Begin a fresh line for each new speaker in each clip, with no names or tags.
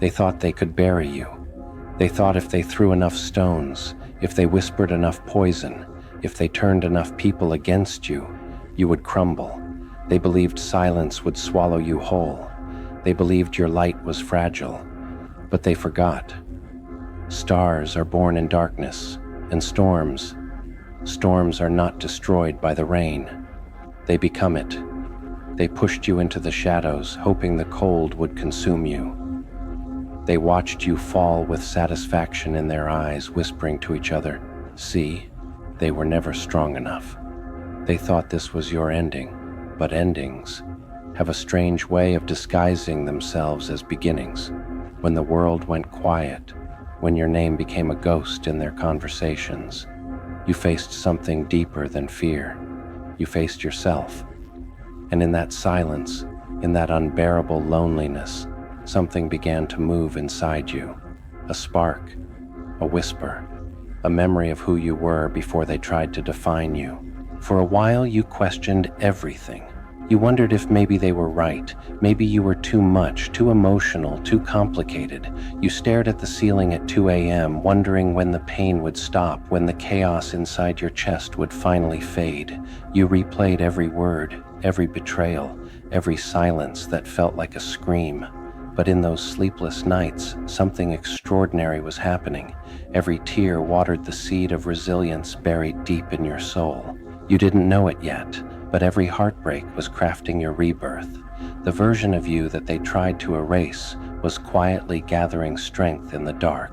They thought they could bury you. They thought if they threw enough stones, if they whispered enough poison, if they turned enough people against you, you would crumble. They believed silence would swallow you whole. They believed your light was fragile. But they forgot. Stars are born in darkness, and storms are not destroyed by the rain. They become it. They pushed you into the shadows, hoping the cold would consume you. They watched you fall with satisfaction in their eyes, whispering to each other, "See, they were never strong enough." They thought this was your ending, but endings have a strange way of disguising themselves as beginnings. When the world went quiet, when your name became a ghost in their conversations, you faced something deeper than fear. You faced yourself. And in that silence, in that unbearable loneliness, something began to move inside you. A spark, a whisper, a memory of who you were before they tried to define you. For a while, you questioned everything. You wondered if maybe they were right. Maybe you were too much, too emotional, too complicated. You stared at the ceiling at 2 a.m., wondering when the pain would stop, when the chaos inside your chest would finally fade. You replayed every word, every betrayal, every silence that felt like a scream. But in those sleepless nights, something extraordinary was happening. Every tear watered the seed of resilience buried deep in your soul. You didn't know it yet, but every heartbreak was crafting your rebirth. The version of you that they tried to erase was quietly gathering strength in the dark.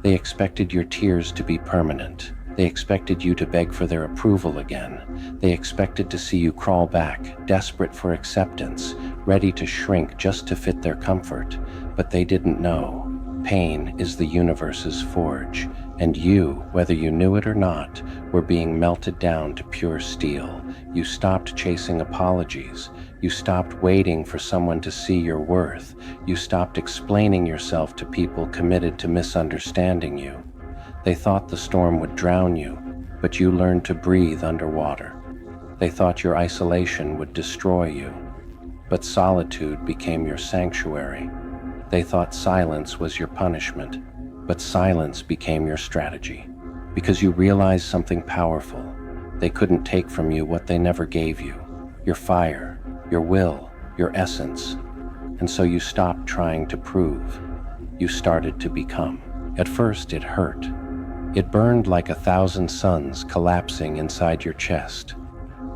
They expected your tears to be permanent. They expected you to beg for their approval again. They expected to see you crawl back, desperate for acceptance, ready to shrink just to fit their comfort. But they didn't know. Pain is the universe's forge, and you, whether you knew it or not, were being melted down to pure steel. You stopped chasing apologies. You stopped waiting for someone to see your worth. You stopped explaining yourself to people committed to misunderstanding you. They thought the storm would drown you, but you learned to breathe underwater. They thought your isolation would destroy you, but solitude became your sanctuary. They thought silence was your punishment, but silence became your strategy, because you realized something powerful. They couldn't take from you what they never gave you, your fire, your will, your essence. And so you stopped trying to prove. You started to become. At first, it hurt. It burned like 1,000 suns collapsing inside your chest.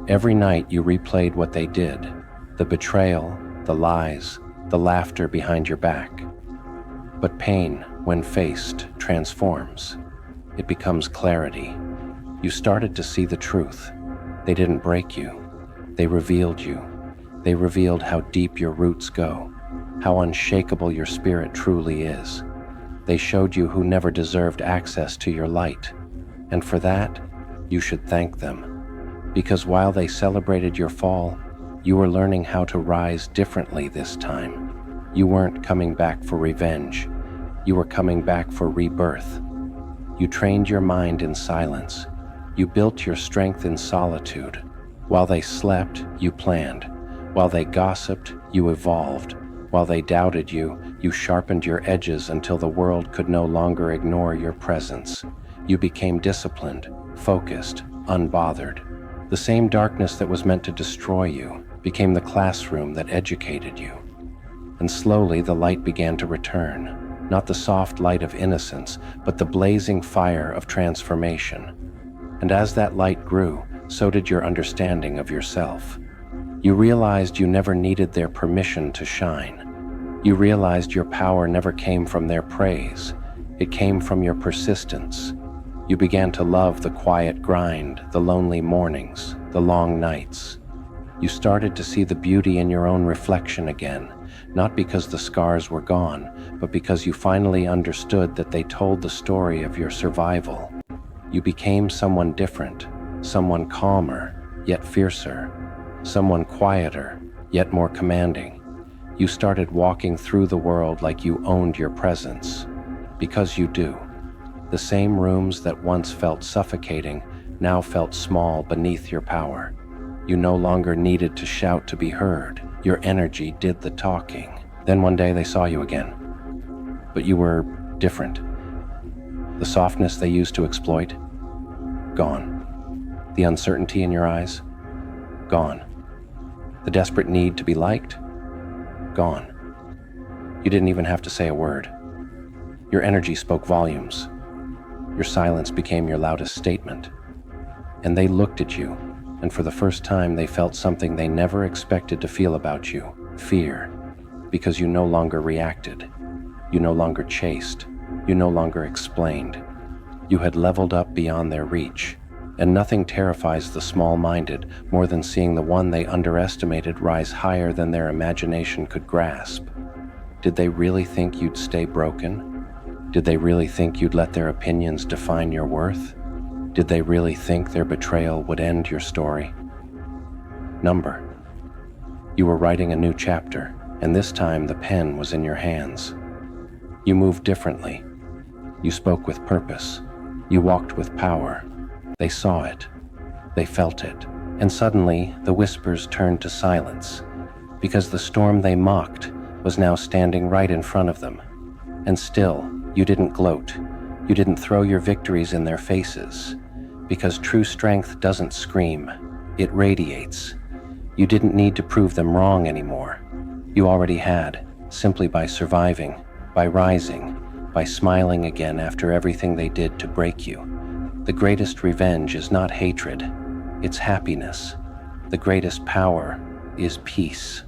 Every night you replayed what they did, the betrayal, the lies, the laughter behind your back. But pain, when faced, transforms. It becomes clarity. You started to see the truth. They didn't break you. They revealed you. They revealed how deep your roots go, how unshakable your spirit truly is. They showed you who never deserved access to your light. And for that, you should thank them. Because while they celebrated your fall, you were learning how to rise differently this time. You weren't coming back for revenge. You were coming back for rebirth. You trained your mind in silence. You built your strength in solitude. While they slept, you planned. While they gossiped, you evolved. While they doubted you, you sharpened your edges until the world could no longer ignore your presence. You became disciplined, focused, unbothered. The same darkness that was meant to destroy you became the classroom that educated you. And slowly the light began to return, not the soft light of innocence, but the blazing fire of transformation. And as that light grew, so did your understanding of yourself. You realized you never needed their permission to shine. You realized your power never came from their praise. It came from your persistence. You began to love the quiet grind, the lonely mornings, the long nights. You started to see the beauty in your own reflection again, not because the scars were gone, but because you finally understood that they told the story of your survival. You became someone different, someone calmer, yet fiercer, someone quieter, yet more commanding. You started walking through the world like you owned your presence. Because you do. The same rooms that once felt suffocating now felt small beneath your power. You no longer needed to shout to be heard. Your energy did the talking. Then one day they saw you again. but you were different. The softness they used to exploit, gone. The uncertainty in your eyes, gone. The desperate need to be liked, gone. You didn't even have to say a word. Your energy spoke volumes. Your silence became your loudest statement. And they looked at you, and for the first time they felt something they never expected to feel about you, fear, because you no longer reacted. You no longer chased. You no longer explained. You had leveled up beyond their reach, and nothing terrifies the small-minded more than seeing the one they underestimated rise higher than their imagination could grasp. Did they really think you'd stay broken? Did they really think you'd let their opinions define your worth? Did they really think their betrayal would end your story? Number. You were writing a new chapter, and this time the pen was in your hands. You moved differently. You spoke with purpose. You walked with power. They saw it. They felt it. And suddenly, the whispers turned to silence, because the storm they mocked was now standing right in front of them. And still, you didn't gloat. You didn't throw your victories in their faces, because true strength doesn't scream. It radiates. You didn't need to prove them wrong anymore. You already had, simply by surviving, by rising, by smiling again after everything they did to break you. The greatest revenge is not hatred, it's happiness. The greatest power is peace.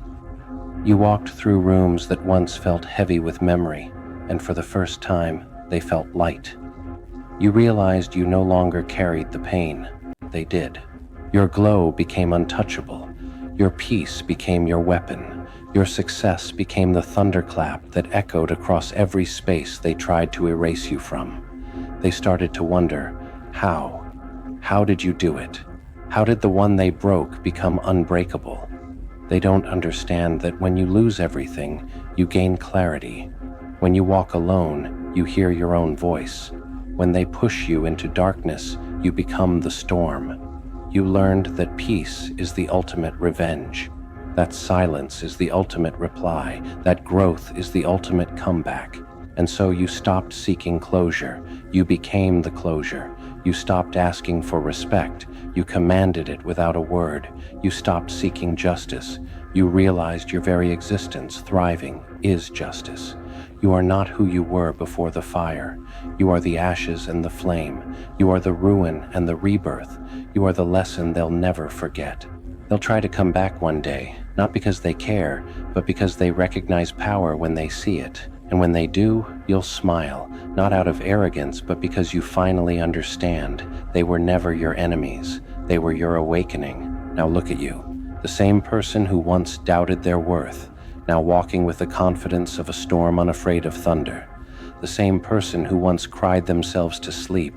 You walked through rooms that once felt heavy with memory, and for the first time, they felt light. You realized you no longer carried the pain. They did. Your glow became untouchable. Your peace became your weapon. Your success became the thunderclap that echoed across every space they tried to erase you from. They started to wonder, how? How did you do it? How did the one they broke become unbreakable? They don't understand that when you lose everything, you gain clarity. When you walk alone, you hear your own voice. When they push you into darkness, you become the storm. You learned that peace is the ultimate revenge. That silence is the ultimate reply. That growth is the ultimate comeback. And so you stopped seeking closure. You became the closure. You stopped asking for respect. You commanded it without a word. You stopped seeking justice. You realized your very existence, thriving, is justice. You are not who you were before the fire. You are the ashes and the flame. You are the ruin and the rebirth. You are the lesson they'll never forget. They'll try to come back one day, not because they care, but because they recognize power when they see it. And when they do, you'll smile, not out of arrogance, but because you finally understand. They were never your enemies. They were your awakening. Now look at you, the same person who once doubted their worth, now walking with the confidence of a storm unafraid of thunder. The same person who once cried themselves to sleep,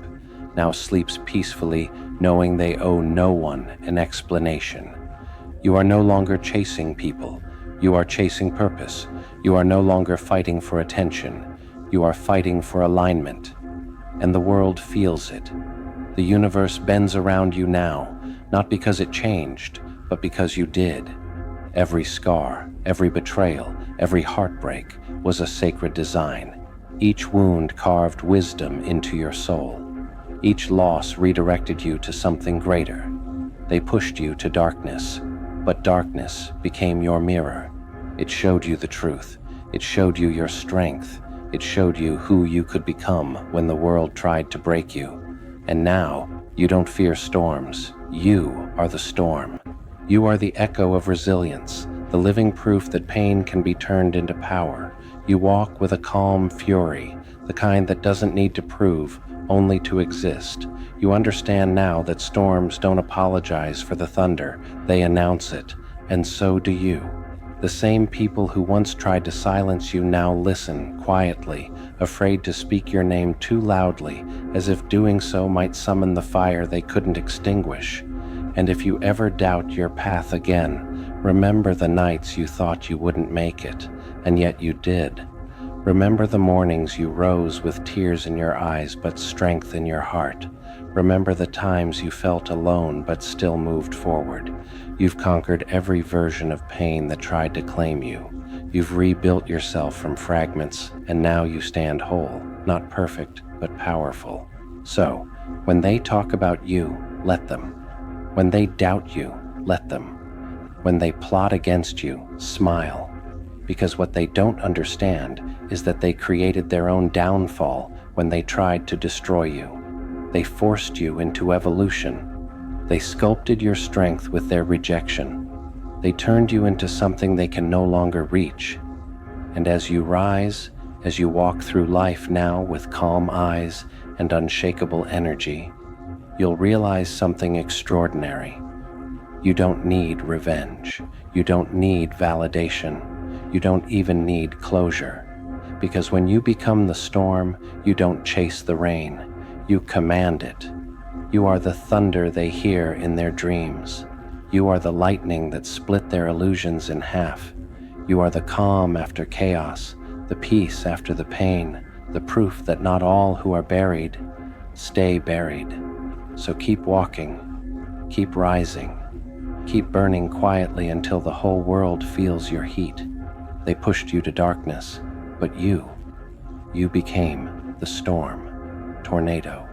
now sleeps peacefully, knowing they owe no one an explanation. You are no longer chasing people. You are chasing purpose. You are no longer fighting for attention. You are fighting for alignment. And the world feels it. The universe bends around you now, not because it changed, but because you did. Every scar, every betrayal, every heartbreak was a sacred design. Each wound carved wisdom into your soul. Each loss redirected you to something greater. They pushed you to darkness, but darkness became your mirror. It showed you the truth. It showed you your strength. It showed you who you could become when the world tried to break you. And now, you don't fear storms. You are the storm. You are the echo of resilience, the living proof that pain can be turned into power. You walk with a calm fury, the kind that doesn't need to prove, only to exist. You understand now that storms don't apologize for the thunder, they announce it, and so do you. The same people who once tried to silence you now listen quietly, afraid to speak your name too loudly, as if doing so might summon the fire they couldn't extinguish. And if you ever doubt your path again, remember the nights you thought you wouldn't make it, and yet you did. Remember the mornings you rose with tears in your eyes but strength in your heart. Remember the times you felt alone but still moved forward. You've conquered every version of pain that tried to claim you. You've rebuilt yourself from fragments, and now you stand whole, not perfect, but powerful. So, when they talk about you, let them. When they doubt you, let them. When they plot against you, smile. Because what they don't understand is that they created their own downfall when they tried to destroy you. They forced you into evolution. They sculpted your strength with their rejection. They turned you into something they can no longer reach. And as you rise, as you walk through life now with calm eyes and unshakable energy, you'll realize something extraordinary. You don't need revenge. You don't need validation. You don't even need closure. Because when you become the storm, you don't chase the rain. You command it. You are the thunder they hear in their dreams. You are the lightning that split their illusions in half. You are the calm after chaos, the peace after the pain, the proof that not all who are buried stay buried. So keep walking, keep rising, keep burning quietly until the whole world feels your heat. They pushed you to darkness, but you became the storm. Tornado.